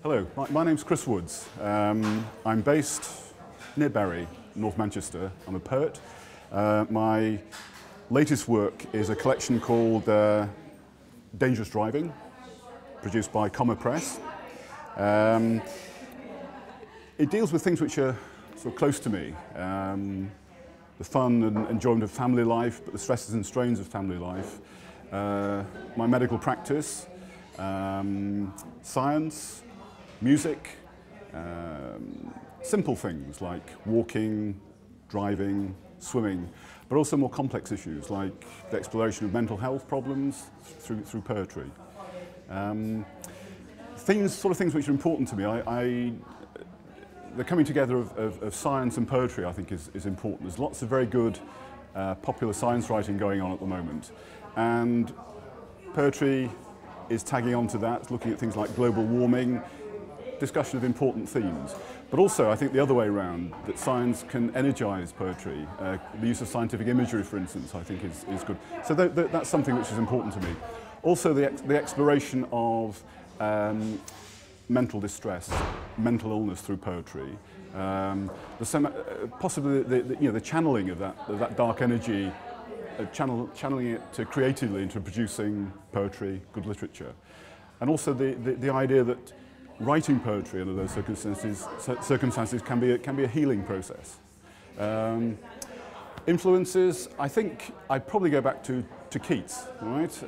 Hello, my name's Chris Woods. I'm based near Bury, North Manchester. I'm a poet. My latest work is a collection called Dangerous Driving, produced by Comma Press. It deals with things which are sort of close to me. The fun and enjoyment of family life, but the stresses and strains of family life. My medical practice, science, music, simple things like walking, driving, swimming, but also more complex issues like the exploration of mental health problems through poetry. Things which are important to me. The coming together of science and poetry, I think, is important. There's lots of very good popular science writing going on at the moment, and poetry is tagging on to that, looking at things like global warming, discussion of important themes. But also, I think the other way around, that science can energize poetry. The use of scientific imagery, for instance, I think is good. So that's something which is important to me. Also, the exploration of mental distress, mental illness through poetry. Possibly the channeling of that dark energy, channeling it creatively into producing poetry, good literature. And also the idea that writing poetry under those circumstances can be a healing process. Influences, I think I'd probably go back to Keats, right?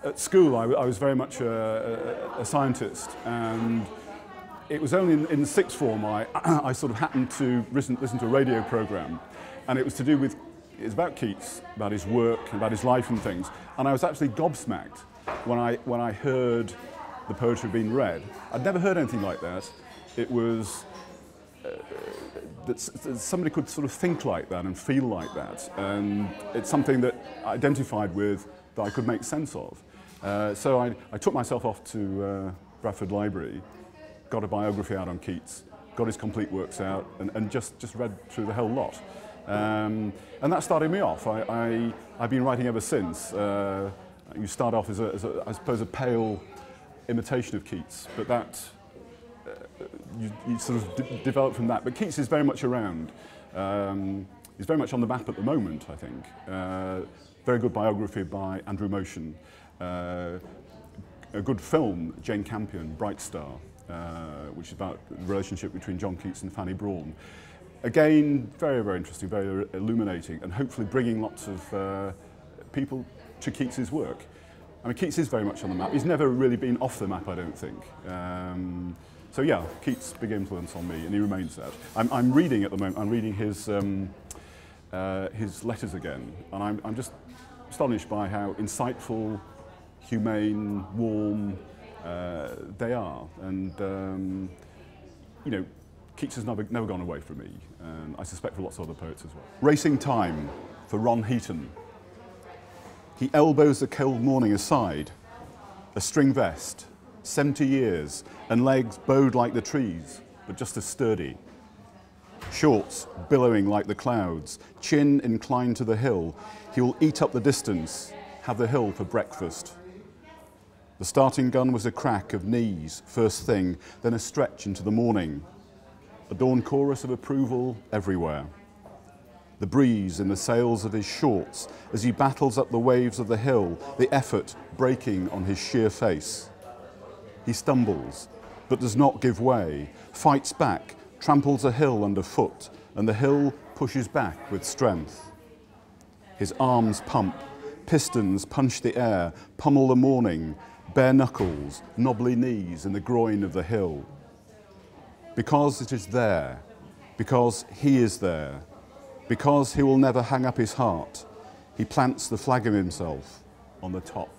At school, I was very much a scientist, and it was only in the sixth form I sort of happened to listen to a radio program, and it was to do with, it's about Keats, about his work, about his life and things, and I was actually gobsmacked when I heard the poetry being read. I'd never heard anything like that. It was that somebody could sort of think like that and feel like that, and it's something that I identified with, that I could make sense of. So I took myself off to Bradford Library, got a biography out on Keats, got his complete works out, and just read through the whole lot. And that started me off. I've been writing ever since. You start off as I suppose, a pale imitation of Keats, but that you sort of develop from that. But Keats is very much around. He's very much on the map at the moment, I think. Very good biography by Andrew Motion. A good film, Jane Campion, Bright Star, which is about the relationship between John Keats and Fanny Brawne. Again, very, very interesting, very illuminating, and hopefully bringing lots of people to Keats's work. I mean, Keats is very much on the map. He's never really been off the map, I don't think. So yeah, Keats' big influence on me, and he remains that. I'm reading at the moment. I'm reading his letters again, and I'm just astonished by how insightful, humane, warm they are. And you know, Keats has never gone away from me, and I suspect for lots of other poets as well. Racing Time for Ron Heaton. He elbows the cold morning aside, a string vest, 70 years, and legs bowed like the trees, but just as sturdy. Shorts billowing like the clouds, chin inclined to the hill. He will eat up the distance, have the hill for breakfast. The starting gun was a crack of knees, first thing, then a stretch into the morning. A dawn chorus of approval everywhere. The breeze in the sails of his shorts as he battles up the waves of the hill, the effort breaking on his sheer face. He stumbles, but does not give way, fights back, tramples a hill underfoot, and the hill pushes back with strength. His arms pump, pistons punch the air, pummel the morning, bare knuckles, knobbly knees in the groin of the hill. Because it is there, because he is there, because he will never hang up his heart, he plants the flag of himself on the top.